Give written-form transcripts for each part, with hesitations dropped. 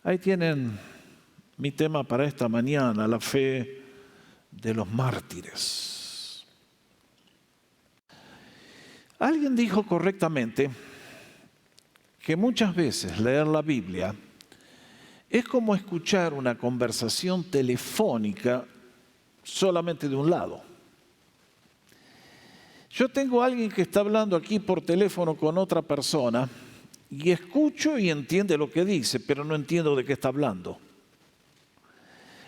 Ahí tienen mi tema para esta mañana, la fe de los mártires. Alguien dijo correctamente que muchas veces leer la Biblia es como escuchar una conversación telefónica solamente de un lado. Yo tengo a alguien que está hablando aquí por teléfono con otra persona y escucho y entiende lo que dice, pero no entiendo de qué está hablando.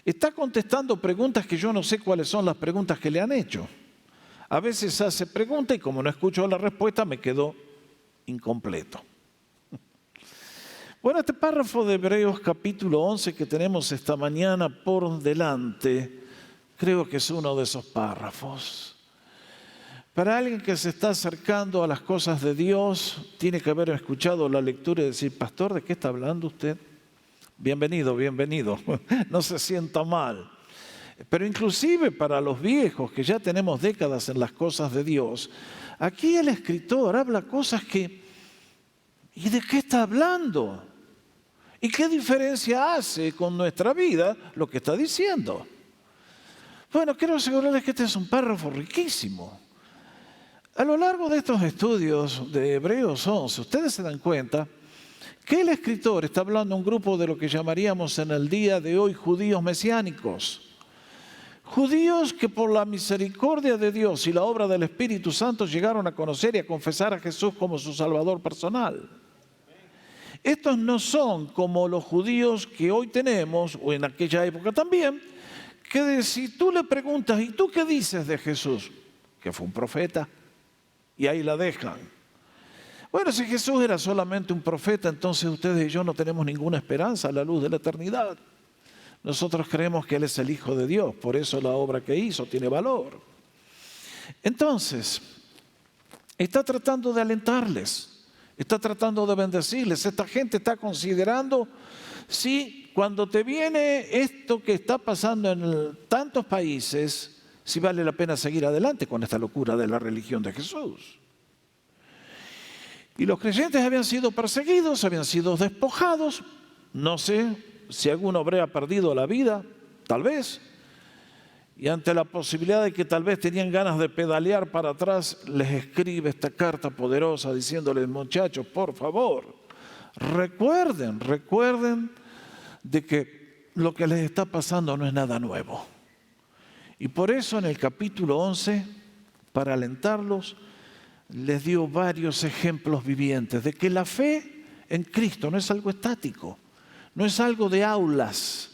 Está contestando preguntas que yo no sé cuáles son las preguntas que le han hecho. A veces hace preguntas y como no escucho la respuesta me quedo incompleto. Bueno, este párrafo de Hebreos capítulo 11 que tenemos esta mañana por delante, creo que es uno de esos párrafos. Para alguien que se está acercando a las cosas de Dios, tiene que haber escuchado la lectura y decir, pastor, ¿de qué está hablando usted? Bienvenido, bienvenido. No se sienta mal. Pero inclusive para los viejos que ya tenemos décadas en las cosas de Dios, aquí el escritor habla cosas que, ¿y de qué está hablando? ¿Y qué diferencia hace con nuestra vida lo que está diciendo? Bueno, quiero asegurarles que este es un párrafo riquísimo. A lo largo de estos estudios de Hebreos 11, ustedes se dan cuenta que el escritor está hablando a un grupo de lo que llamaríamos en el día de hoy judíos mesiánicos. Judíos que por la misericordia de Dios y la obra del Espíritu Santo llegaron a conocer y a confesar a Jesús como su Salvador personal. Estos no son como los judíos que hoy tenemos, o en aquella época también, que si tú le preguntas, ¿y tú qué dices de Jesús? Que fue un profeta. Y ahí la dejan. Bueno, si Jesús era solamente un profeta, entonces ustedes y yo no tenemos ninguna esperanza a la luz de la eternidad. Nosotros creemos que Él es el Hijo de Dios, por eso la obra que hizo tiene valor. Entonces, está tratando de alentarles, está tratando de bendecirles. Esta gente está considerando si cuando te viene esto que está pasando en tantos países, si vale la pena seguir adelante con esta locura de la religión de Jesús. Y los creyentes habían sido perseguidos, habían sido despojados. No sé si alguno habría perdido la vida, tal vez. Y ante la posibilidad de que tal vez tenían ganas de pedalear para atrás, les escribe esta carta poderosa diciéndoles, muchachos, por favor, recuerden de que lo que les está pasando no es nada nuevo. Y por eso en el capítulo 11, para alentarlos, les dio varios ejemplos vivientes de que la fe en Cristo no es algo estático, no es algo de aulas,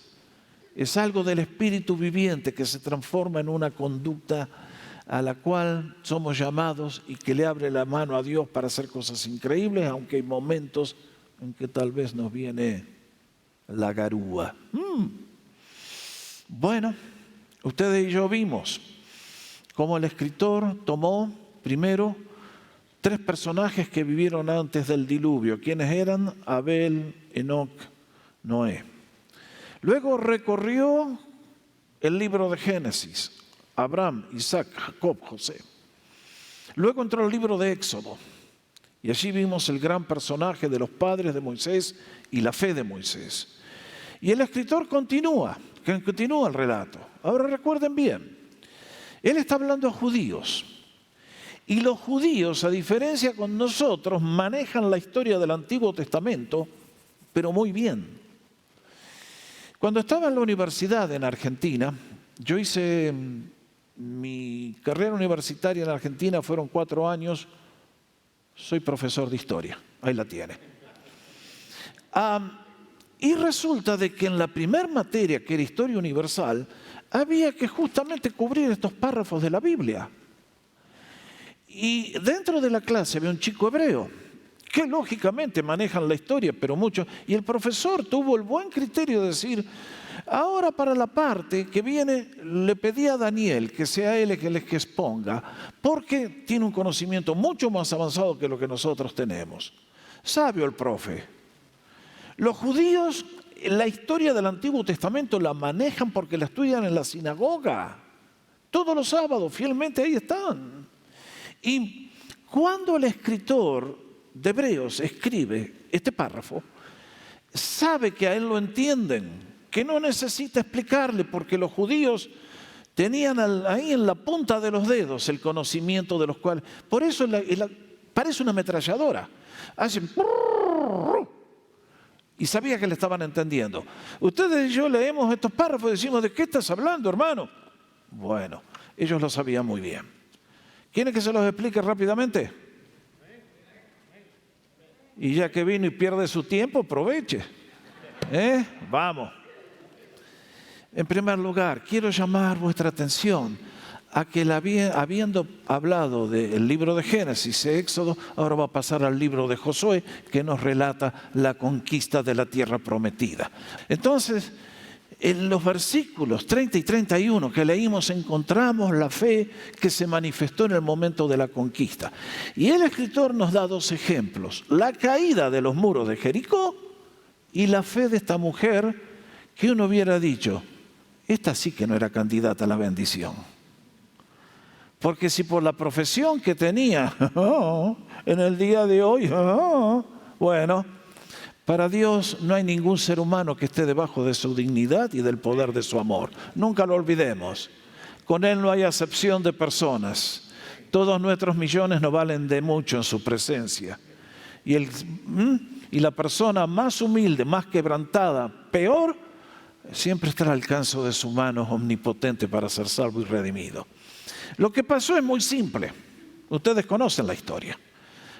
es algo del espíritu viviente que se transforma en una conducta a la cual somos llamados y que le abre la mano a Dios para hacer cosas increíbles, aunque hay momentos en que tal vez nos viene la garúa. Bueno, ustedes y yo vimos cómo el escritor tomó primero 3 personajes que vivieron antes del diluvio. ¿Quiénes eran? Abel, Enoc, Noé. Luego recorrió el libro de Génesis, Abraham, Isaac, Jacob, José. Luego entró el libro de Éxodo y allí vimos el gran personaje de los padres de Moisés y la fe de Moisés. Y el escritor continúa el relato. Ahora recuerden bien, él está hablando a judíos. Y los judíos, a diferencia con nosotros, manejan la historia del Antiguo Testamento, pero muy bien. Cuando estaba en la universidad en Argentina, yo hice mi carrera universitaria en Argentina, fueron 4 años, soy profesor de historia, ahí la tiene. Y resulta de que en la primer materia, que era Historia Universal, había que justamente cubrir estos párrafos de la Biblia. Y dentro de la clase había un chico hebreo, que lógicamente manejan la historia, pero mucho. Y el profesor tuvo el buen criterio de decir, ahora para la parte que viene, le pedí a Daniel que sea él el que exponga, porque tiene un conocimiento mucho más avanzado que lo que nosotros tenemos. Sabio el profe. Los judíos, la historia del Antiguo Testamento la manejan porque la estudian en la sinagoga. Todos los sábados, fielmente ahí están. Y cuando el escritor de Hebreos escribe este párrafo, sabe que a él lo entienden, que no necesita explicarle, porque los judíos tenían ahí en la punta de los dedos el conocimiento de los cuales. Por eso parece una ametralladora. Hacen y sabía que le estaban entendiendo. Ustedes y yo leemos estos párrafos y decimos, ¿de qué estás hablando, hermano? Bueno, ellos lo sabían muy bien. ¿Quieren que se los explique rápidamente? Y ya que vino y pierde su tiempo, aproveche. Vamos. En primer lugar, quiero llamar vuestra atención a que habiendo hablado del libro de Génesis y Éxodo, ahora va a pasar al libro de Josué, que nos relata la conquista de la tierra prometida. Entonces, en los versículos 30 y 31 que leímos, encontramos la fe que se manifestó en el momento de la conquista. Y el escritor nos da dos ejemplos: la caída de los muros de Jericó y la fe de esta mujer, que uno hubiera dicho, esta sí que no era candidata a la bendición. Porque si por la profesión que tenía en el día de hoy, bueno, para Dios no hay ningún ser humano que esté debajo de su dignidad y del poder de su amor. Nunca lo olvidemos. Con Él no hay acepción de personas. Todos nuestros millones no valen de mucho en su presencia. Y la persona más humilde, más quebrantada, peor, siempre está al alcance de su mano omnipotente para ser salvo y redimido. Lo que pasó es muy simple. Ustedes conocen la historia.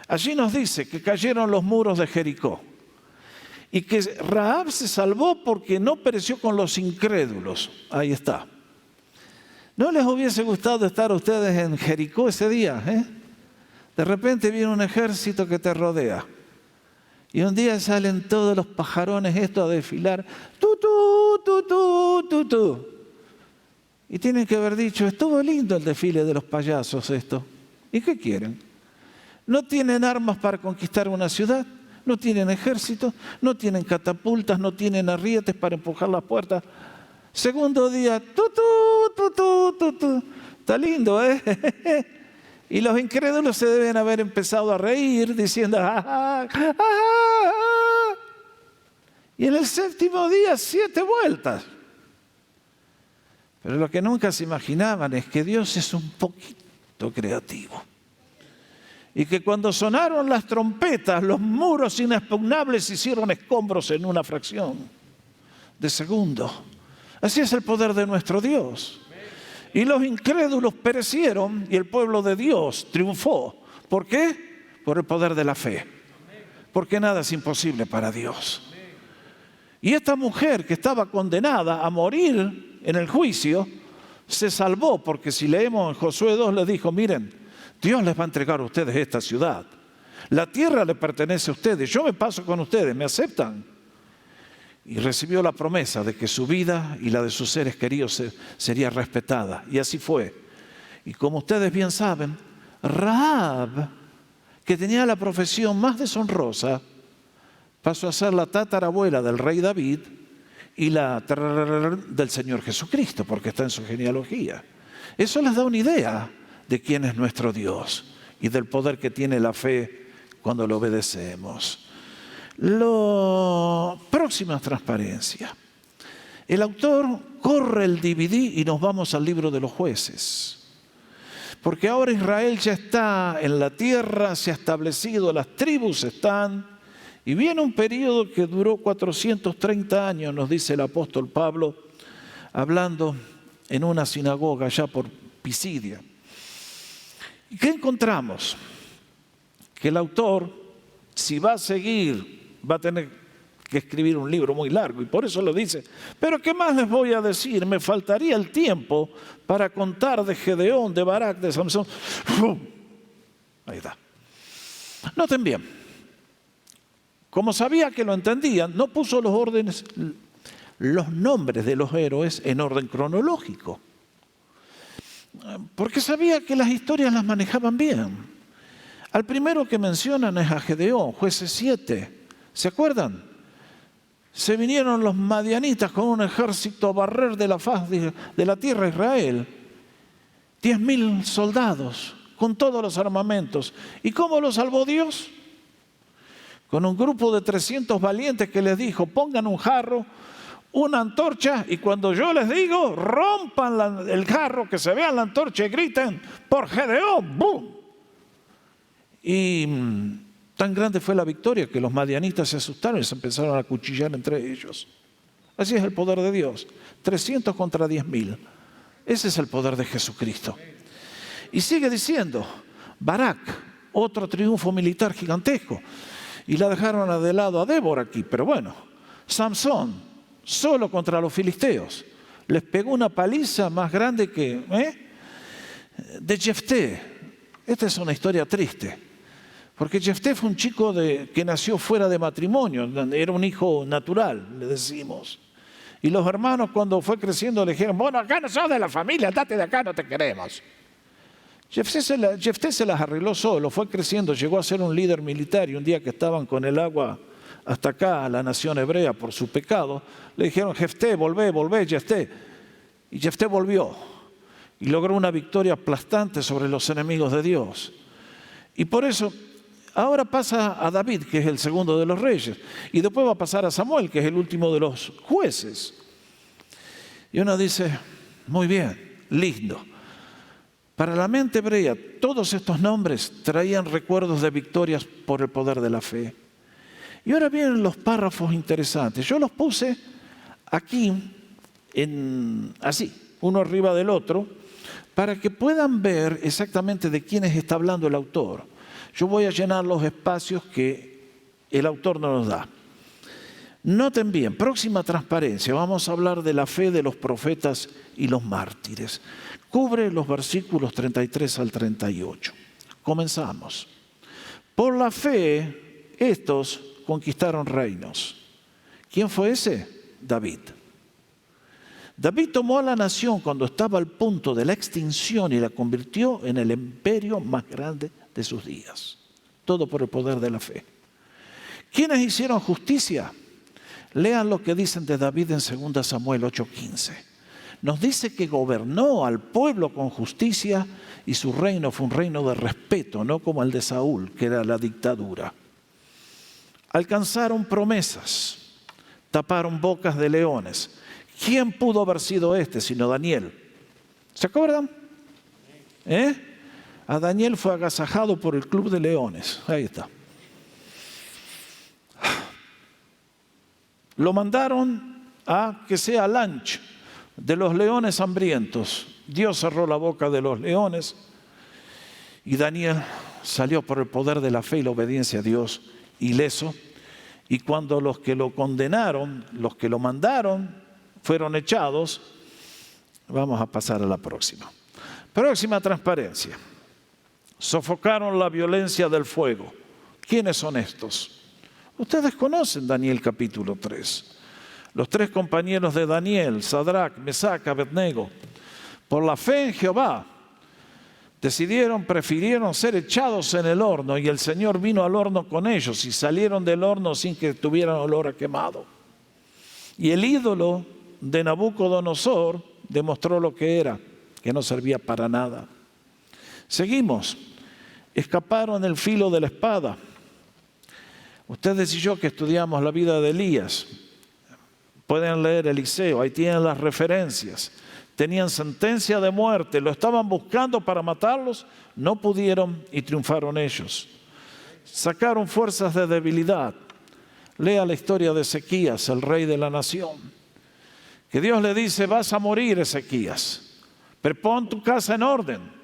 Allí nos dice que cayeron los muros de Jericó y que Rahab se salvó porque no pereció con los incrédulos. Ahí está. ¿No les hubiese gustado estar ustedes en Jericó ese día? De repente viene un ejército que te rodea. Y un día salen todos los pajarones estos a desfilar. ¡Tu! Y tienen que haber dicho, estuvo lindo el desfile de los payasos esto. ¿Y qué quieren? No tienen armas para conquistar una ciudad, no tienen ejército, no tienen catapultas, no tienen arrietes para empujar las puertas. Segundo día, está lindo, Y los incrédulos se deben haber empezado a reír diciendo, Y en el séptimo día, 7 vueltas. Pero lo que nunca se imaginaban es que Dios es un poquito creativo. Y que cuando sonaron las trompetas, los muros inexpugnables se hicieron escombros en una fracción de segundo. Así es el poder de nuestro Dios. Y los incrédulos perecieron y el pueblo de Dios triunfó. ¿Por qué? Por el poder de la fe. Porque nada es imposible para Dios. Y esta mujer que estaba condenada a morir en el juicio, se salvó, porque si leemos en Josué 2, le dijo, miren, Dios les va a entregar a ustedes esta ciudad. La tierra le pertenece a ustedes, yo me paso con ustedes, ¿me aceptan? Y recibió la promesa de que su vida y la de sus seres queridos sería respetada. Y así fue. Y como ustedes bien saben, Rahab, que tenía la profesión más deshonrosa, pasó a ser la tatarabuela del rey David y la del Señor Jesucristo, porque está en su genealogía. Eso les da una idea de quién es nuestro Dios y del poder que tiene la fe cuando lo obedecemos. Próxima transparencia. El autor corre el DVD y nos vamos al libro de los Jueces. Porque ahora Israel ya está en la tierra, se ha establecido, las tribus están. Y viene un periodo que duró 430 años, nos dice el apóstol Pablo, hablando en una sinagoga allá por Pisidia. ¿Y qué encontramos? Que el autor, si va a seguir, va a tener que escribir un libro muy largo, y por eso lo dice. Pero ¿qué más les voy a decir? Me faltaría el tiempo para contar de Gedeón, de Barak, de Samson. Ahí está. Noten bien. Como sabía que lo entendían, no puso los nombres de los héroes en orden cronológico. Porque sabía que las historias las manejaban bien. Al primero que mencionan es a Gedeón, Jueces 7. ¿Se acuerdan? Se vinieron los madianitas con un ejército a barrer de la faz de la tierra de Israel. 10.000 soldados con todos los armamentos. ¿Y cómo lo salvó Dios? con un grupo de 300 valientes que les dijo, pongan un jarro, una antorcha, y cuando yo les digo, rompan el jarro, que se vea la antorcha y griten, por Gedeón, ¡bum! Y tan grande fue la victoria que los madianitas se asustaron y se empezaron a cuchillar entre ellos. Así es el poder de Dios, 300 contra 10.000. Ese es el poder de Jesucristo. Y sigue diciendo, Barak, otro triunfo militar gigantesco. Y la dejaron de lado a Débora aquí, pero bueno. Samson, solo contra los filisteos. Les pegó una paliza más grande que... De Jefté. Esta es una historia triste. Porque Jefté fue un chico que nació fuera de matrimonio. Era un hijo natural, le decimos. Y los hermanos cuando fue creciendo le dijeron, bueno, acá no sos de la familia, andate de acá, no te queremos. Jefté se las arregló solo, fue creciendo, llegó a ser un líder militar y un día que estaban con el agua hasta acá, a la nación hebrea por su pecado, le dijeron, Jefté, volvé, Jefté. Y Jefté volvió y logró una victoria aplastante sobre los enemigos de Dios. Y por eso ahora pasa a David, que es el segundo de los reyes, y después va a pasar a Samuel, que es el último de los jueces. Y uno dice, muy bien, lindo. Para la mente hebrea, todos estos nombres traían recuerdos de victorias por el poder de la fe. Y ahora vienen los párrafos interesantes. Yo los puse aquí, así, uno arriba del otro, para que puedan ver exactamente de quiénes está hablando el autor. Yo voy a llenar los espacios que el autor no nos da. Noten bien, próxima transparencia, vamos a hablar de la fe de los profetas y los mártires. Cubre los versículos 33 al 38. Comenzamos. Por la fe, estos conquistaron reinos. ¿Quién fue ese? David. David tomó a la nación cuando estaba al punto de la extinción y la convirtió en el imperio más grande de sus días. Todo por el poder de la fe. ¿Quiénes hicieron justicia? Lean lo que dicen de David en 2 Samuel 8:15. Nos dice que gobernó al pueblo con justicia y su reino fue un reino de respeto, no como el de Saúl, que era la dictadura. Alcanzaron promesas, taparon bocas de leones. ¿Quién pudo haber sido este sino Daniel? ¿Se acuerdan? A Daniel fue agasajado por el club de leones. Ahí está. Lo mandaron a que sea lunch de los leones hambrientos. Dios cerró la boca de los leones y Daniel salió por el poder de la fe y la obediencia a Dios ileso. Y cuando los que lo condenaron, los que lo mandaron, fueron echados, vamos a pasar a la próxima. Próxima transparencia. Sofocaron la violencia del fuego. ¿Quiénes son estos? Ustedes conocen Daniel capítulo 3. Los 3 compañeros de Daniel, Sadrach, Mesac, Abednego, por la fe en Jehová, prefirieron ser echados en el horno y el Señor vino al horno con ellos y salieron del horno sin que tuvieran olor a quemado. Y el ídolo de Nabucodonosor demostró lo que era, que no servía para nada. Seguimos. Escaparon el filo de la espada. Ustedes y yo que estudiamos la vida de Elías, pueden leer Eliseo, ahí tienen las referencias. Tenían sentencia de muerte, lo estaban buscando para matarlos, no pudieron y triunfaron ellos. Sacaron fuerzas de debilidad. Lea la historia de Ezequías, el rey de la nación. Que Dios le dice, vas a morir, Ezequías, pero pon tu casa en orden.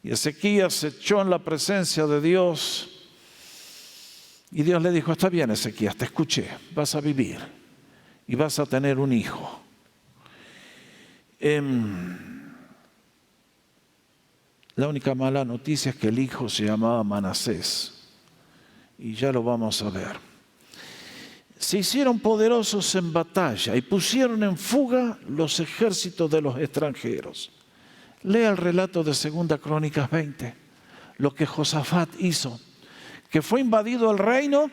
Y Ezequías se echó en la presencia de Dios. Y Dios le dijo, está bien, Ezequías, te escuché, vas a vivir y vas a tener un hijo. La única mala noticia es que el hijo se llamaba Manasés. Y ya lo vamos a ver. Se hicieron poderosos en batalla y pusieron en fuga los ejércitos de los extranjeros. Lea el relato de 2 Crónicas 20, lo que Josafat hizo, que fue invadido el reino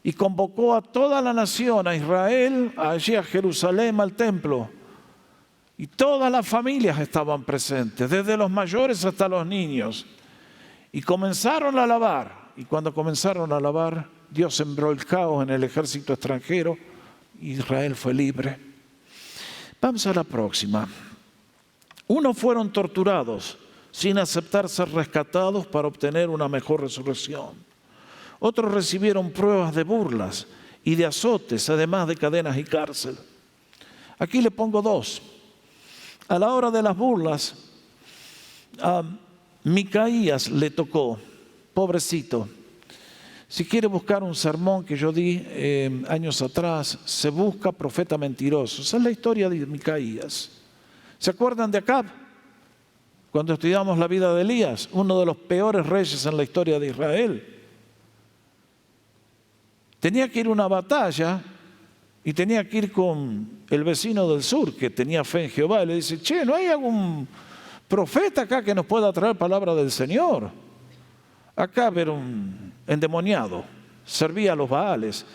y convocó a toda la nación, a Israel, allí a Jerusalén, al templo. Y todas las familias estaban presentes, desde los mayores hasta los niños. Y comenzaron a alabar. Y cuando comenzaron a alabar, Dios sembró el caos en el ejército extranjero, Israel fue libre. Vamos a la próxima. Unos fueron torturados sin aceptar ser rescatados para obtener una mejor resurrección. Otros recibieron pruebas de burlas y de azotes, además de cadenas y cárcel. Aquí le pongo dos. A la hora de las burlas, a Micaías le tocó, pobrecito. Si quiere buscar un sermón que yo di años atrás, se busca profeta mentiroso. Esa es la historia de Micaías. ¿Se acuerdan de Acab? Cuando estudiamos la vida de Elías, uno de los peores reyes en la historia de Israel. Tenía que ir a una batalla y tenía que ir con el vecino del sur que tenía fe en Jehová. Y le dice, che, ¿no hay algún profeta acá que nos pueda traer palabra del Señor? Acab era un endemoniado, servía a los Baales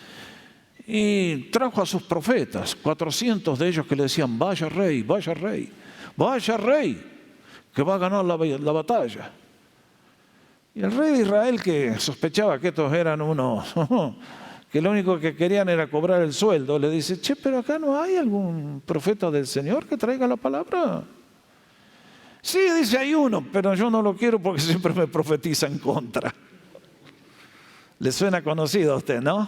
y trajo a sus profetas, 400 de ellos que le decían, vaya rey, vaya rey, vaya rey, que va a ganar la batalla. Y el rey de Israel, que sospechaba que estos eran unos que lo único que querían era cobrar el sueldo, le dice, che, pero acá no hay algún profeta del Señor que traiga la palabra. Sí, dice, hay uno, pero yo no lo quiero porque siempre me profetiza en contra. Le suena conocido a usted, ¿no?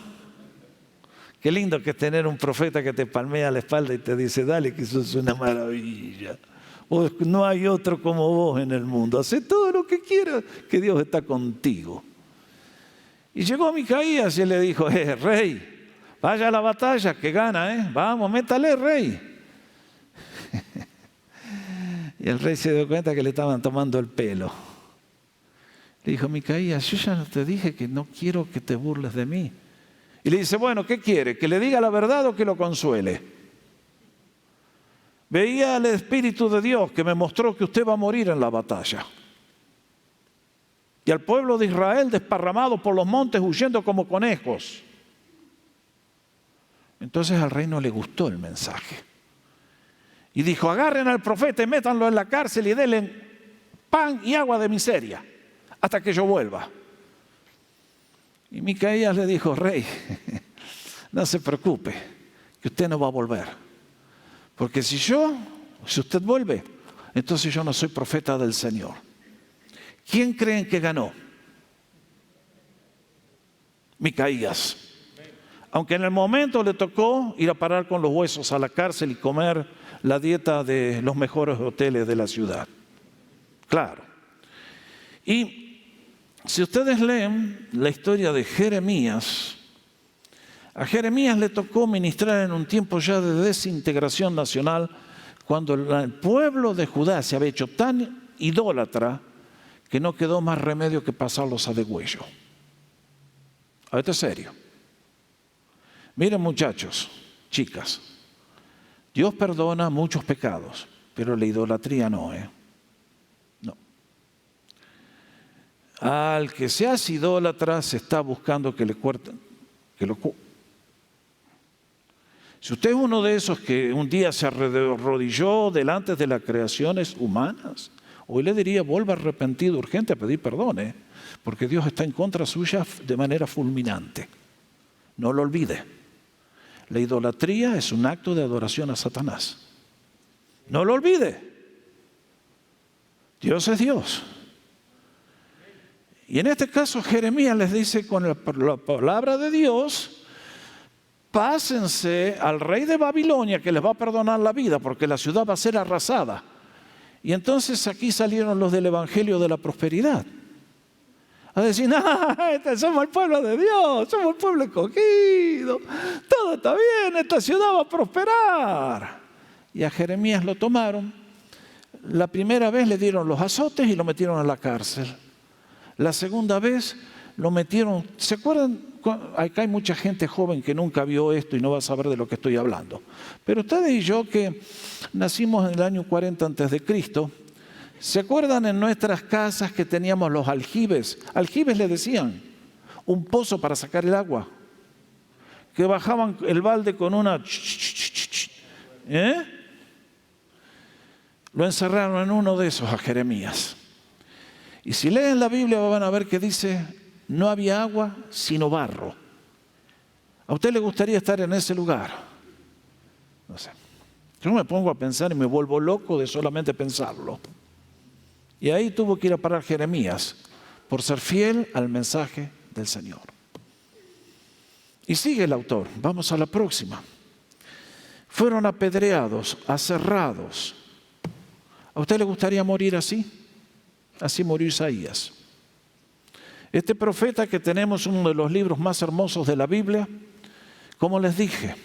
Qué lindo que es tener un profeta que te palmea la espalda y te dice, dale, que eso es una maravilla. No hay otro como vos en el mundo. Hacé todo lo que quieras, que Dios está contigo. Y llegó Micaías y le dijo, rey, vaya a la batalla, que gana, vamos, métale, rey. Y el rey se dio cuenta que le estaban tomando el pelo. Le dijo, Micaías, yo ya no te dije que no quiero que te burles de mí. Y le dice, bueno, ¿qué quiere? ¿Que le diga la verdad o que lo consuele? Veía el Espíritu de Dios que me mostró que usted va a morir en la batalla. Y al pueblo de Israel desparramado por los montes huyendo como conejos. Entonces al rey no le gustó el mensaje. Y dijo, agarren al profeta y métanlo en la cárcel y denle pan y agua de miseria hasta que yo vuelva. Y Micaías le dijo, rey, no se preocupe, que usted no va a volver. Porque si usted vuelve, entonces yo no soy profeta del Señor. ¿Quién creen que ganó? Micaías. Aunque en el momento le tocó ir a parar con los huesos a la cárcel y comer la dieta de los mejores hoteles de la ciudad. Claro. Y si ustedes leen la historia de Jeremías, a Jeremías le tocó ministrar en un tiempo ya de desintegración nacional, cuando el pueblo de Judá se había hecho tan idólatra que no quedó más remedio que pasarlos a degüello. Esto es serio. Miren, muchachos, chicas, Dios perdona muchos pecados, pero la idolatría no, No. Al que seas idólatra se está buscando que le cuerten, Si usted es uno de esos que un día se arrodilló delante de las creaciones humanas, hoy le diría, vuelva arrepentido urgente a pedir perdón, porque Dios está en contra suya de manera fulminante. No lo olvide. La idolatría es un acto de adoración a Satanás. No lo olvide. Dios es Dios. Y en este caso Jeremías les dice con la palabra de Dios, pásense al rey de Babilonia que les va a perdonar la vida porque la ciudad va a ser arrasada. Y entonces aquí salieron los del Evangelio de la Prosperidad. A decir, somos el pueblo de Dios, somos el pueblo escogido, todo está bien, esta ciudad va a prosperar. Y a Jeremías lo tomaron. La primera vez le dieron los azotes y lo metieron a la cárcel. La segunda vez lo metieron, ¿se acuerdan? Acá hay mucha gente joven que nunca vio esto y no va a saber de lo que estoy hablando. Pero ustedes y yo que nacimos en el año 40 a.C., ¿se acuerdan en nuestras casas que teníamos los aljibes? Aljibes le decían, un pozo para sacar el agua. Que bajaban el balde con una... Lo encerraron en uno de esos a Jeremías. Y si leen la Biblia van a ver que dice, no había agua sino barro. ¿A usted le gustaría estar en ese lugar? No sé. Yo me pongo a pensar y me vuelvo loco de solamente pensarlo. Y ahí tuvo que ir a parar Jeremías por ser fiel al mensaje del Señor. Y sigue el autor. Vamos a la próxima. Fueron apedreados, aserrados. ¿A usted le gustaría morir así? Así murió Isaías. Este profeta que tenemos, uno de los libros más hermosos de la Biblia, como les dije,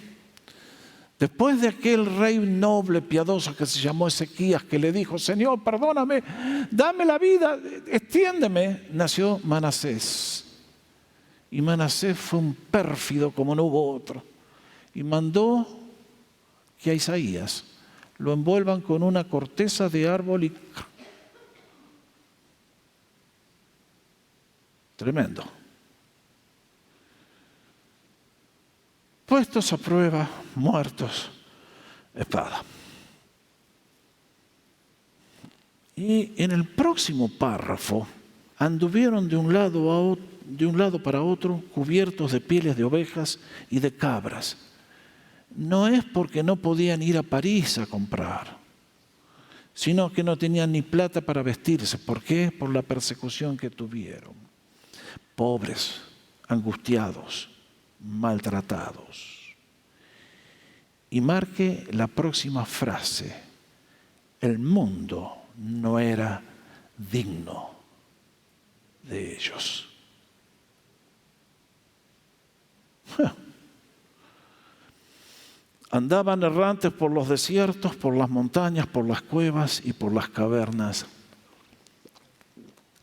después de aquel rey noble, piadoso que se llamó Ezequías, que le dijo, Señor, perdóname, dame la vida, extiéndeme, nació Manasés. Y Manasés fue un pérfido como no hubo otro. Y mandó que a Isaías lo envuelvan con una corteza de árbol y... Tremendo. Puestos a prueba, muertos, espada. Y en el próximo párrafo, anduvieron de un lado para otro, cubiertos de pieles de ovejas y de cabras. No es porque no podían ir a París a comprar, sino que no tenían ni plata para vestirse. ¿Por qué? Por la persecución que tuvieron. Pobres, angustiados, maltratados. Y marque la próxima frase: el mundo no era digno de ellos. Andaban errantes por los desiertos, por las montañas, por las cuevas y por las cavernas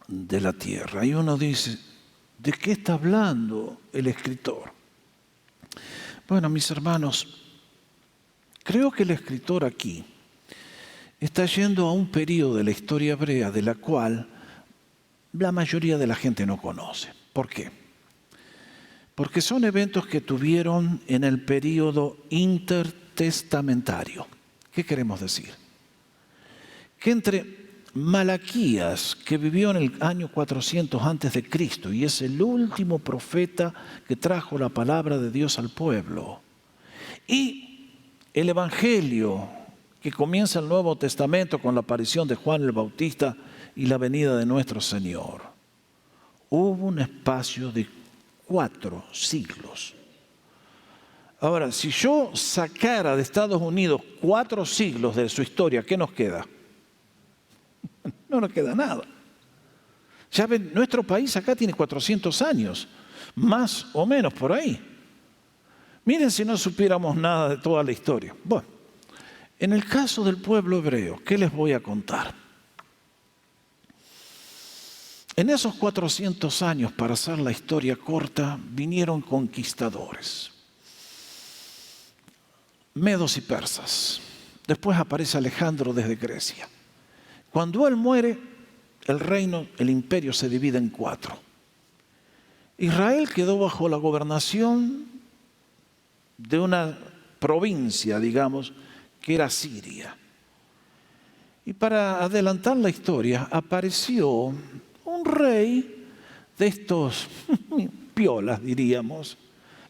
de la tierra. Y uno dice, ¿de qué está hablando el escritor? Bueno, mis hermanos, creo que el escritor aquí está yendo a un periodo de la historia hebrea de la cual la mayoría de la gente no conoce. ¿Por qué? Porque son eventos que tuvieron en el periodo intertestamentario. ¿Qué queremos decir? Que entre Malaquías, que vivió en el año 400 antes de Cristo y es el último profeta que trajo la palabra de Dios al pueblo, y el Evangelio que comienza el Nuevo Testamento con la aparición de Juan el Bautista y la venida de nuestro Señor, hubo un espacio de 4 siglos. Ahora, si yo sacara de Estados Unidos 4 siglos de su historia, ¿qué nos queda? No nos queda nada. Ya ven, nuestro país acá tiene 400 años, más o menos por ahí. Miren si no supiéramos nada de toda la historia. Bueno, en el caso del pueblo hebreo, ¿qué les voy a contar? En esos 400 años, para hacer la historia corta, vinieron conquistadores, medos y persas. Después aparece Alejandro desde Grecia. Cuando él muere, el reino, el imperio se divide en 4. Israel quedó bajo la gobernación de una provincia, digamos, que era Siria. Y para adelantar la historia, apareció un rey de estos piolas, diríamos,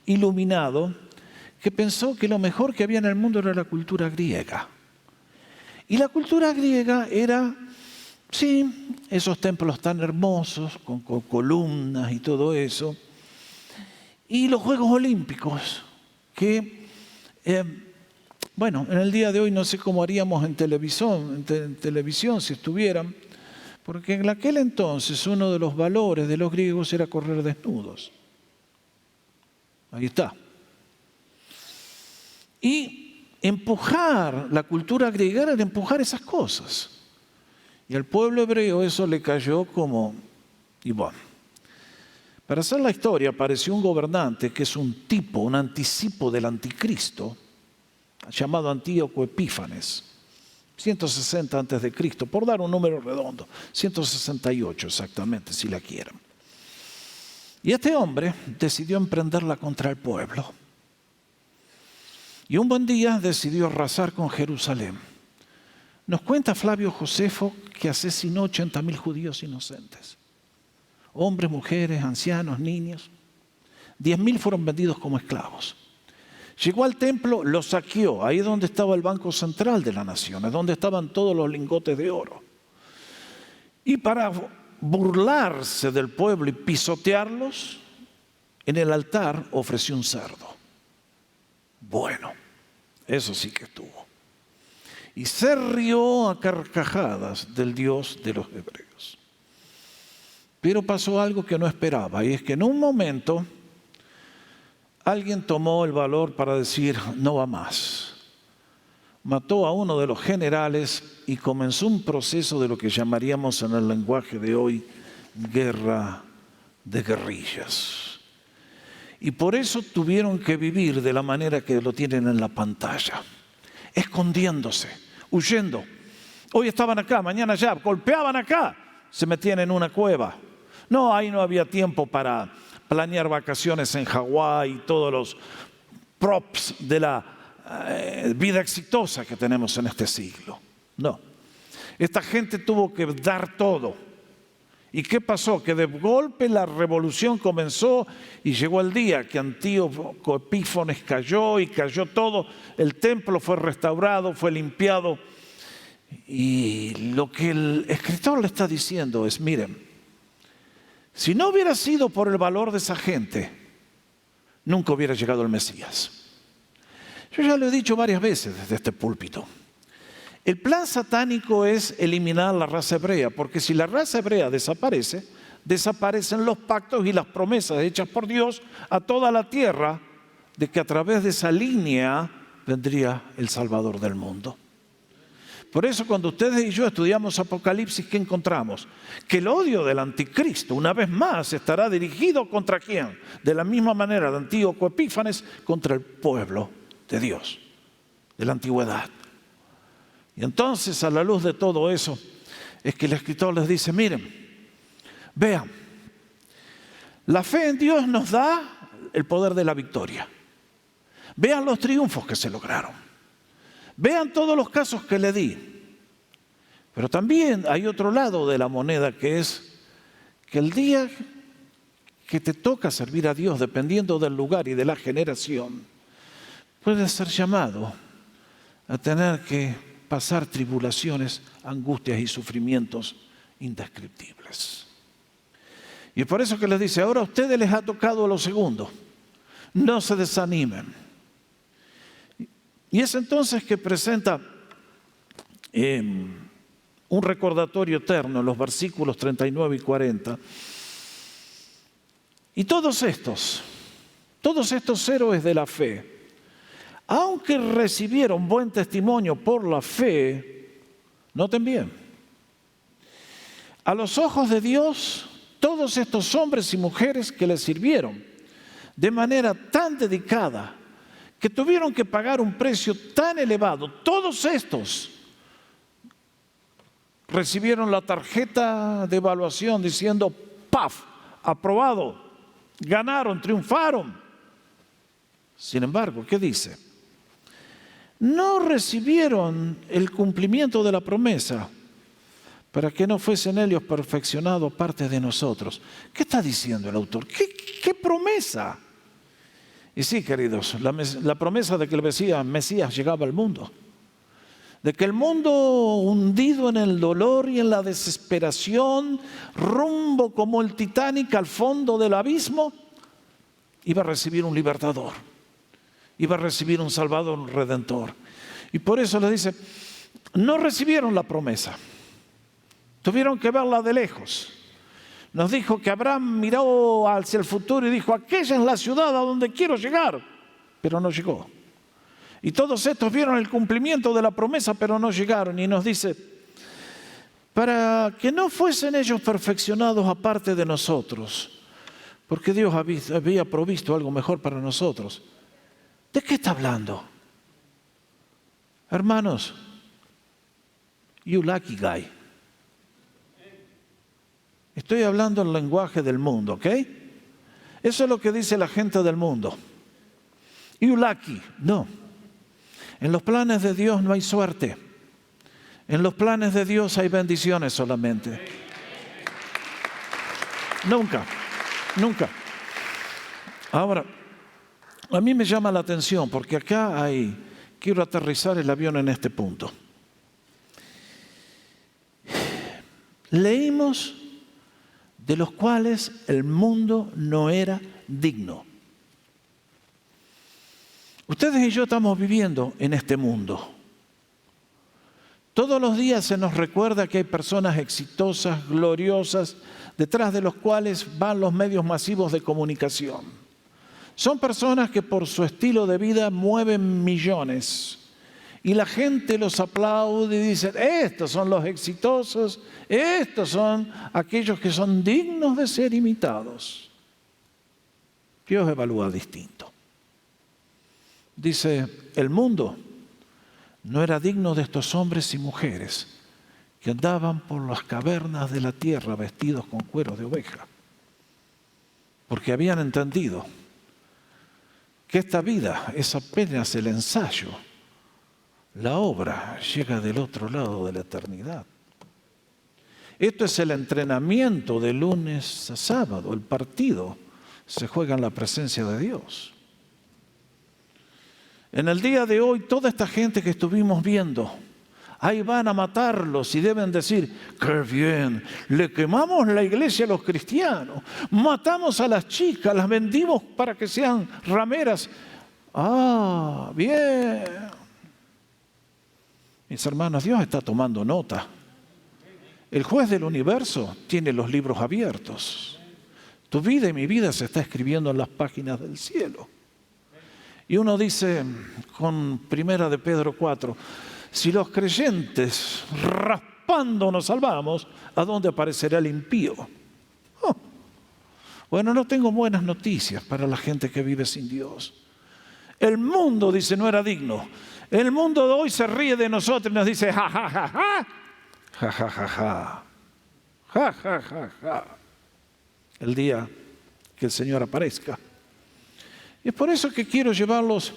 iluminado, que pensó que lo mejor que había en el mundo era la cultura griega. Y la cultura griega era, sí, esos templos tan hermosos, con columnas y todo eso, y los Juegos Olímpicos, que, bueno, en el día de hoy no sé cómo haríamos en televisión si estuvieran, porque en aquel entonces uno de los valores de los griegos era correr desnudos. Ahí está. Y empujar la cultura griega era empujar esas cosas. Y al pueblo hebreo eso le cayó como... Y bueno, para hacer la historia apareció un gobernante que es un tipo, un anticipo del anticristo, llamado Antíoco Epífanes. 160 antes de Cristo, por dar un número redondo, 168 exactamente, si la quieren. Y este hombre decidió emprenderla contra el pueblo. Y un buen día decidió arrasar con Jerusalén. Nos cuenta Flavio Josefo que asesinó 80.000 judíos inocentes. Hombres, mujeres, ancianos, niños. 10.000 fueron vendidos como esclavos. Llegó al templo, lo saqueó, ahí es donde estaba el banco central de la nación, es donde estaban todos los lingotes de oro. Y para burlarse del pueblo y pisotearlos, en el altar ofreció un cerdo. Bueno, eso sí que estuvo. Y se rió a carcajadas del Dios de los hebreos. Pero pasó algo que no esperaba, y es que en un momento alguien tomó el valor para decir, no va más. Mató a uno de los generales y comenzó un proceso de lo que llamaríamos en el lenguaje de hoy guerra de guerrillas. Y por eso tuvieron que vivir de la manera que lo tienen en la pantalla, escondiéndose, huyendo. Hoy estaban acá, mañana allá, golpeaban acá, se metían en una cueva. No, ahí no había tiempo para planear vacaciones en Hawái y todos los props de la vida exitosa que tenemos en este siglo. No, esta gente tuvo que dar todo. ¿Y qué pasó? Que de golpe la revolución comenzó y llegó el día que Antíoco Epífanes cayó y cayó todo. El templo fue restaurado, fue limpiado. Y lo que el escritor le está diciendo es, miren, si no hubiera sido por el valor de esa gente, nunca hubiera llegado el Mesías. Yo ya lo he dicho varias veces desde este púlpito. El plan satánico es eliminar la raza hebrea, porque si la raza hebrea desaparece, desaparecen los pactos y las promesas hechas por Dios a toda la tierra de que a través de esa línea vendría el Salvador del mundo. Por eso cuando ustedes y yo estudiamos Apocalipsis, ¿qué encontramos? Que el odio del anticristo, una vez más, estará dirigido ¿contra quién? De la misma manera de Antíoco Epífanes, contra el pueblo de Dios, de la antigüedad. Y entonces, a la luz de todo eso, es que el escritor les dice, miren, vean, la fe en Dios nos da el poder de la victoria. Vean los triunfos que se lograron. Vean todos los casos que le di. Pero también hay otro lado de la moneda, que es que el día que te toca servir a Dios, dependiendo del lugar y de la generación, puedes ser llamado a tener que pasar tribulaciones, angustias y sufrimientos indescriptibles. Y es por eso que les dice, ahora a ustedes les ha tocado lo segundo, no se desanimen. Y es entonces que presenta un recordatorio eterno en los versículos 39 y 40. Y todos estos héroes de la fe, aunque recibieron buen testimonio por la fe, noten bien, a los ojos de Dios, todos estos hombres y mujeres que le sirvieron de manera tan dedicada, que tuvieron que pagar un precio tan elevado, todos estos recibieron la tarjeta de evaluación diciendo, ¡paf!, aprobado, ganaron, triunfaron. Sin embargo, ¿qué dice? No recibieron el cumplimiento de la promesa para que no fuesen ellos perfeccionados parte de nosotros. ¿Qué está diciendo el autor? ¿Qué promesa? Y sí, queridos, la promesa de que el Mesías llegaba al mundo, de que el mundo hundido en el dolor y en la desesperación, rumbo como el Titanic al fondo del abismo, iba a recibir un libertador, iba a recibir un salvador, un redentor. Y por eso le dice, no recibieron la promesa, tuvieron que verla de lejos. Nos dijo que Abraham miró hacia el futuro y dijo, aquella es la ciudad a donde quiero llegar, pero no llegó. Y todos estos vieron el cumplimiento de la promesa, pero no llegaron. Y nos dice, para que no fuesen ellos perfeccionados aparte de nosotros, porque Dios había provisto algo mejor para nosotros. ¿De qué está hablando? Hermanos, you lucky guy. Estoy hablando el lenguaje del mundo, ¿ok? Eso es lo que dice la gente del mundo. You lucky. No. En los planes de Dios no hay suerte. En los planes de Dios hay bendiciones solamente. Nunca, nunca. Ahora, a mí me llama la atención porque acá quiero aterrizar el avión en este punto. Leímos de los cuales el mundo no era digno. Ustedes y yo estamos viviendo en este mundo. Todos los días se nos recuerda que hay personas exitosas, gloriosas, detrás de los cuales van los medios masivos de comunicación. Son personas que por su estilo de vida mueven millones. Y la gente los aplaude y dice, estos son los exitosos, estos son aquellos que son dignos de ser imitados. Dios evalúa distinto. Dice, el mundo no era digno de estos hombres y mujeres que andaban por las cavernas de la tierra vestidos con cueros de oveja, porque habían entendido que esta vida es apenas el ensayo. La obra llega del otro lado de la eternidad. Esto es el entrenamiento de lunes a sábado. El partido se juega en la presencia de Dios. En el día de hoy, toda esta gente que estuvimos viendo, ahí van a matarlos y deben decir, ¡qué bien! Le quemamos la iglesia a los cristianos, matamos a las chicas, las vendimos para que sean rameras. ¡Ah, bien! Mis hermanos, Dios está tomando nota. El juez del universo tiene los libros abiertos. Tu vida y mi vida se está escribiendo en las páginas del cielo. Y uno dice con 1 de Pedro 4, si los creyentes raspando nos salvamos, ¿a dónde aparecerá el impío? Bueno, no tengo buenas noticias para la gente que vive sin Dios. El mundo, dice, no era digno. El mundo de hoy se ríe de nosotros y nos dice, ja, ja, ja, ja, ja, ja, ja, ja, ja, ja, ja, ja. El día que el Señor aparezca. Y es por eso que quiero llevarlos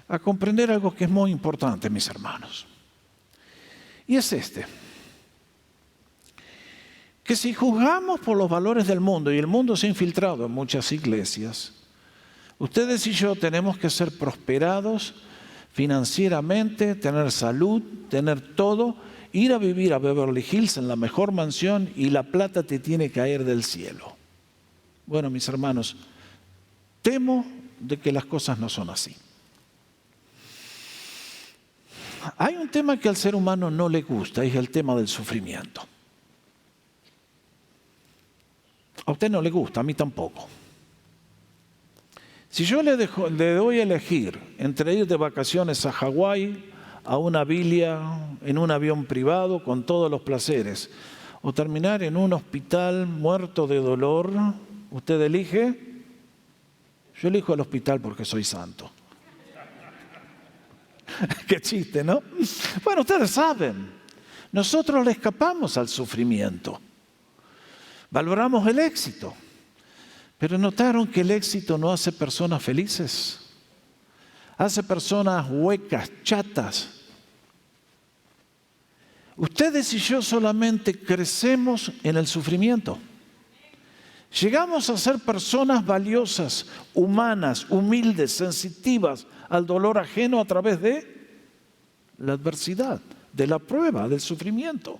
a comprender algo que es muy importante, mis hermanos. Y es que si juzgamos por los valores del mundo, y el mundo se ha infiltrado en muchas iglesias, ustedes y yo tenemos que ser prosperados financieramente, tener salud, tener todo, ir a vivir a Beverly Hills en la mejor mansión y la plata te tiene que caer del cielo. Bueno, mis hermanos, temo de que las cosas no son así. Hay un tema que al ser humano no le gusta, y es el tema del sufrimiento. A usted no le gusta, a mí tampoco. Si yo le doy a elegir entre ir de vacaciones a Hawái, a una villa, en un avión privado con todos los placeres, o terminar en un hospital muerto de dolor, ¿usted elige? Yo elijo el hospital porque soy santo. Qué chiste, ¿no? Bueno, ustedes saben, nosotros le escapamos al sufrimiento. Valoramos el éxito. Pero notaron que el éxito no hace personas felices. Hace personas huecas, chatas. Ustedes y yo solamente crecemos en el sufrimiento. Llegamos a ser personas valiosas, humanas, humildes, sensitivas al dolor ajeno a través de la adversidad, de la prueba, del sufrimiento.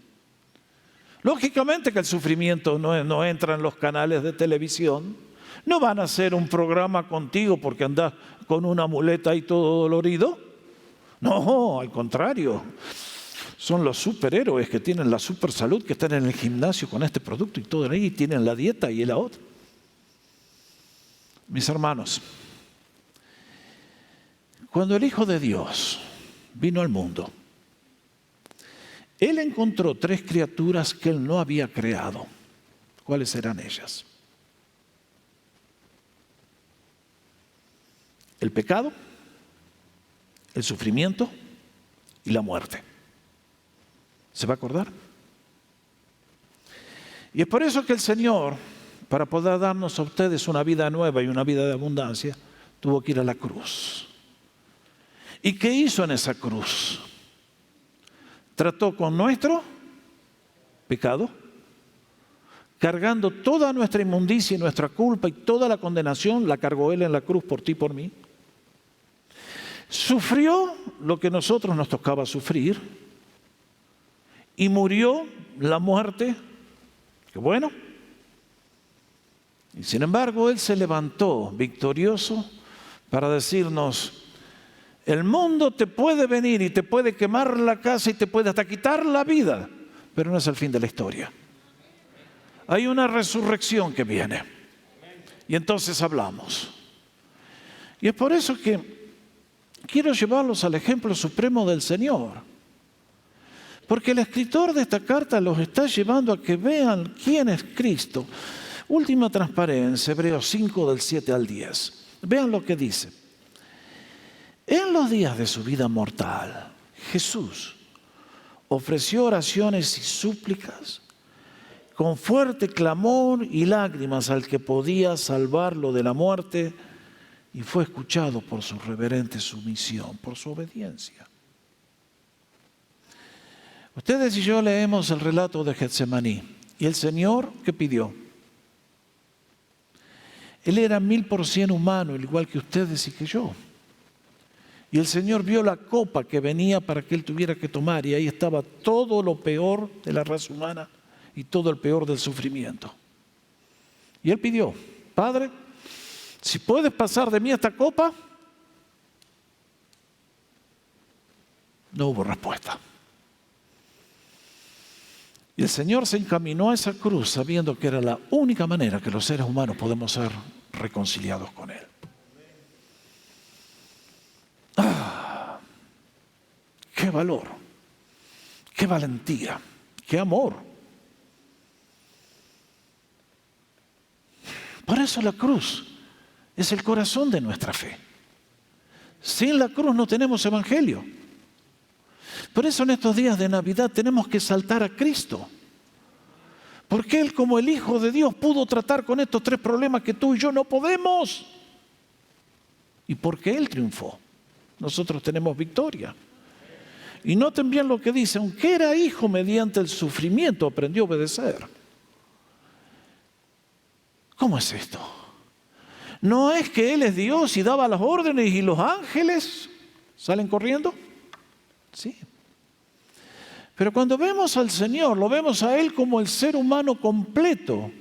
Lógicamente que el sufrimiento no entra en los canales de televisión. No van a hacer un programa contigo porque andás con una muleta y todo dolorido. No, al contrario. Son los superhéroes que tienen la super salud, que están en el gimnasio con este producto y todo ahí, y tienen la dieta y la otra. Mis hermanos, cuando el Hijo de Dios vino al mundo, Él encontró 3 criaturas que Él no había creado. ¿Cuáles eran ellas? El pecado, el sufrimiento y la muerte. ¿Se va a acordar? Y es por eso que el Señor, para poder darnos a ustedes una vida nueva y una vida de abundancia, tuvo que ir a la cruz. ¿Y qué hizo en esa cruz? Trató con nuestro pecado, cargando toda nuestra inmundicia y nuestra culpa y toda la condenación, la cargó Él en la cruz por ti y por mí. Sufrió lo que nosotros nos tocaba sufrir y murió la muerte, que bueno. Y sin embargo, Él se levantó victorioso para decirnos: el mundo te puede venir y te puede quemar la casa y te puede hasta quitar la vida, pero no es el fin de la historia. Hay una resurrección que viene. Y entonces hablamos. Y es por eso que quiero llevarlos al ejemplo supremo del Señor. Porque el escritor de esta carta los está llevando a que vean quién es Cristo. Última transparencia, Hebreos 5 del 7 al 10. Vean lo que dice. En los días de su vida mortal, Jesús ofreció oraciones y súplicas con fuerte clamor y lágrimas al que podía salvarlo de la muerte, y fue escuchado por su reverente sumisión, por su obediencia. Ustedes y yo leemos el relato de Getsemaní, y el Señor, ¿qué pidió? Él era 1000% humano, al igual que ustedes y que yo. Y el Señor vio la copa que venía para que Él tuviera que tomar, y ahí estaba todo lo peor de la raza humana y todo el peor del sufrimiento. Y Él pidió: Padre, si puedes pasar de mí esta copa. No hubo respuesta. Y el Señor se encaminó a esa cruz sabiendo que era la única manera que los seres humanos podemos ser reconciliados con Él. ¡Qué valor! ¡Qué valentía! ¡Qué amor! Por eso la cruz es el corazón de nuestra fe. Sin la cruz no tenemos evangelio. Por eso en estos días de Navidad tenemos que saltar a Cristo. Porque Él, como el Hijo de Dios, pudo tratar con estos 3 problemas que tú y yo no podemos. Y porque Él triunfó, nosotros tenemos victoria. Y noten bien lo que dice: aunque era hijo, mediante el sufrimiento aprendió a obedecer. ¿Cómo es esto? ¿No es que Él es Dios y daba las órdenes y los ángeles salen corriendo? Sí. Pero cuando vemos al Señor, lo vemos a Él como el ser humano completo.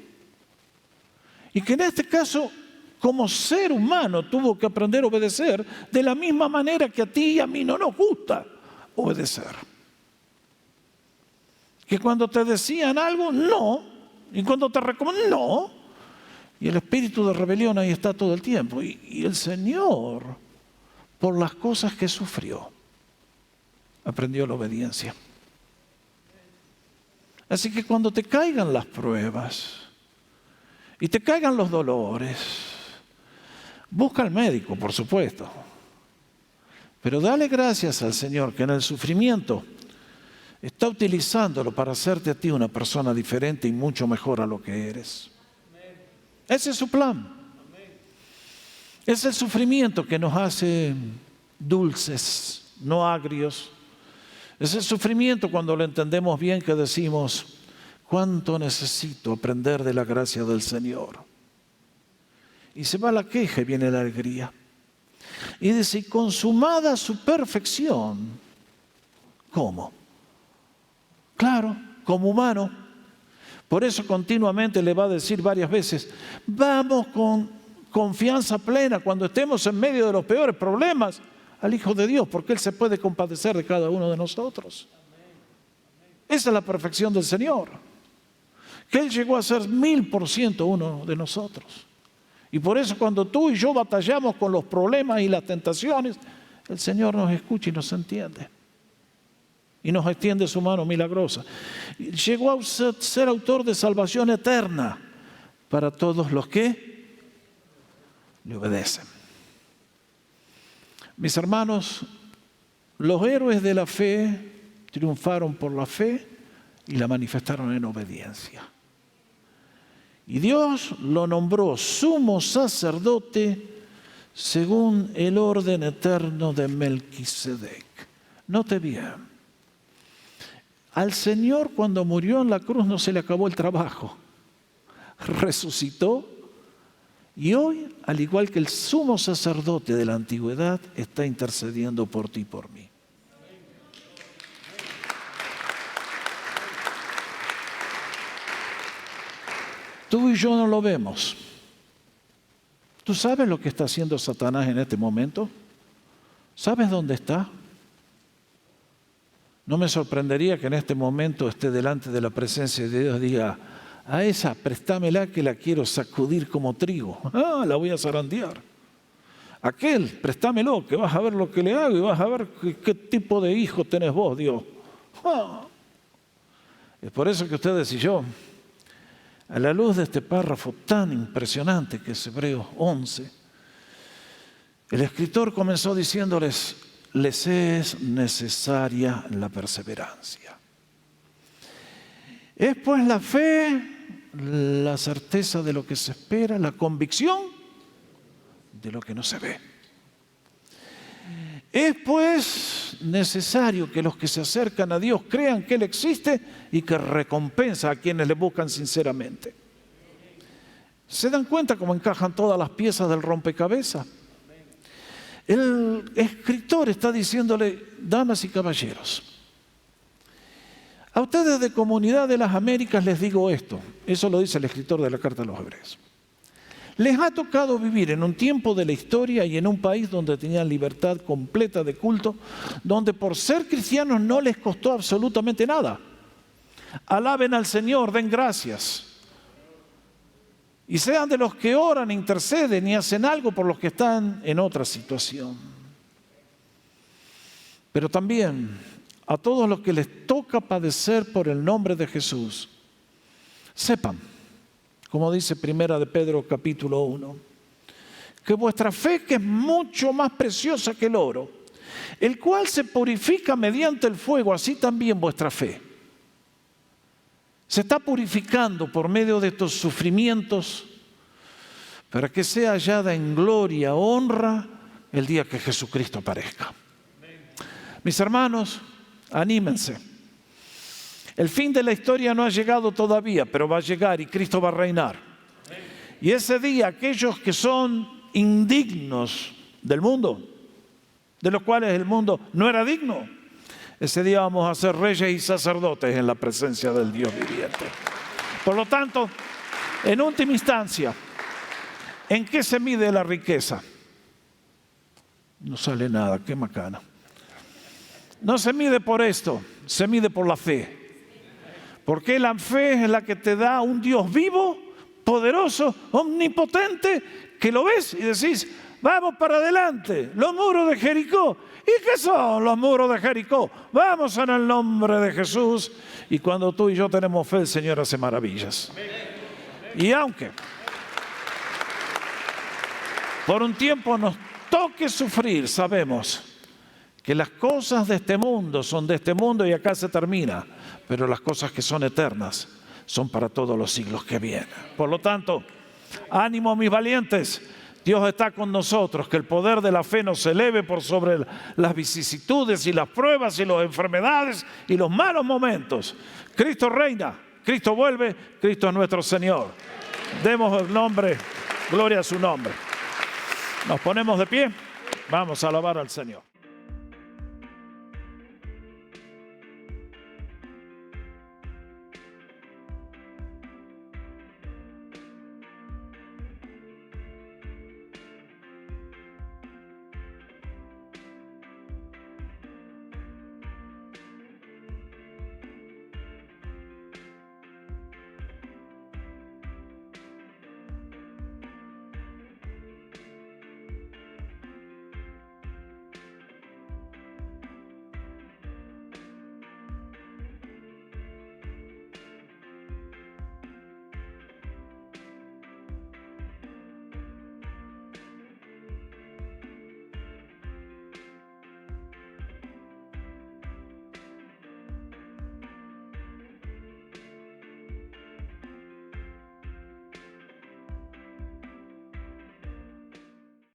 Y que en este caso, como ser humano, tuvo que aprender a obedecer de la misma manera que a ti y a mí no nos gusta obedecer. Que cuando te decían algo, no. Y cuando te recomendaban, no. Y el espíritu de rebelión ahí está todo el tiempo. Y el Señor, por las cosas que sufrió, aprendió la obediencia. Así que cuando te caigan las pruebas y te caigan los dolores, busca al médico, por supuesto. Pero dale gracias al Señor que en el sufrimiento está utilizándolo para hacerte a ti una persona diferente y mucho mejor a lo que eres. Ese es su plan. Es el sufrimiento que nos hace dulces, no agrios. Es el sufrimiento cuando lo entendemos bien que decimos: cuánto necesito aprender de la gracia del Señor. Y se va la queja y viene la alegría. Y dice: consumada su perfección. ¿Cómo? Claro, como humano. Por eso continuamente le va a decir varias veces: vamos con confianza plena cuando estemos en medio de los peores problemas al Hijo de Dios, porque Él se puede compadecer de cada uno de nosotros. Esa es la perfección del Señor, que Él llegó a ser 1000% uno de nosotros. Y por eso cuando tú y yo batallamos con los problemas y las tentaciones, el Señor nos escucha y nos entiende. Y nos extiende su mano milagrosa. Llegó a ser autor de salvación eterna para todos los que le obedecen. Mis hermanos, los héroes de la fe triunfaron por la fe y la manifestaron en obediencia. Y Dios lo nombró sumo sacerdote según el orden eterno de Melquisedec. Note bien, al Señor cuando murió en la cruz no se le acabó el trabajo. resucitó y hoy, al igual que el sumo sacerdote de la antigüedad, está intercediendo por ti y por mí. Tú y yo no lo vemos. ¿Tú sabes lo que está haciendo Satanás en este momento? ¿Sabes dónde está? No me sorprendería que en este momento esté delante de la presencia de Dios y diga: a esa, préstamela que la quiero sacudir como trigo. La voy a zarandear. Aquel, préstamelo, que vas a ver lo que le hago y vas a ver qué tipo de hijo tenés vos, Dios. Es por eso que ustedes y yo, a la luz de este párrafo tan impresionante que es Hebreos 11, el escritor comenzó diciéndoles: les es necesaria la perseverancia. Es pues la fe, la certeza de lo que se espera, la convicción de lo que no se ve. Es pues necesario que los que se acercan a Dios crean que Él existe y que recompensa a quienes le buscan sinceramente. ¿Se dan cuenta cómo encajan todas las piezas del rompecabezas? El escritor está diciéndole: damas y caballeros, a ustedes de Comunidad de las Américas les digo esto. Eso lo dice el escritor de la Carta a los Hebreos. Les ha tocado vivir en un tiempo de la historia y en un país donde tenían libertad completa de culto, donde por ser cristianos no les costó absolutamente nada. Alaben al Señor, den gracias. Y sean de los que oran, interceden y hacen algo por los que están en otra situación. Pero también a todos los que les toca padecer por el nombre de Jesús, sepan, como dice Primera de Pedro capítulo 1, que vuestra fe, que es mucho más preciosa que el oro, el cual se purifica mediante el fuego, así también vuestra fe se está purificando por medio de estos sufrimientos para que sea hallada en gloria, honra, el día que Jesucristo aparezca. Mis hermanos, anímense. El fin de la historia no ha llegado todavía, pero va a llegar y Cristo va a reinar. Y ese día aquellos que son indignos del mundo, de los cuales el mundo no era digno, ese día vamos a ser reyes y sacerdotes en la presencia del Dios viviente. Por lo tanto, en última instancia, ¿en qué se mide la riqueza? No sale nada, qué macana. No se mide por esto, se mide por la fe. Porque la fe es la que te da un Dios vivo, poderoso, omnipotente, que lo ves y decís: vamos para adelante, los muros de Jericó. ¿Y qué son los muros de Jericó? Vamos en el nombre de Jesús. Y cuando tú y yo tenemos fe, el Señor hace maravillas. Y aunque por un tiempo nos toque sufrir, sabemos que las cosas de este mundo son de este mundo y acá se termina, pero las cosas que son eternas son para todos los siglos que vienen. Por lo tanto, ánimo mis valientes, Dios está con nosotros, que el poder de la fe nos eleve por sobre las vicisitudes y las pruebas y las enfermedades y los malos momentos. Cristo reina, Cristo vuelve, Cristo es nuestro Señor. Demos el nombre, gloria a su nombre. Nos ponemos de pie, vamos a alabar al Señor.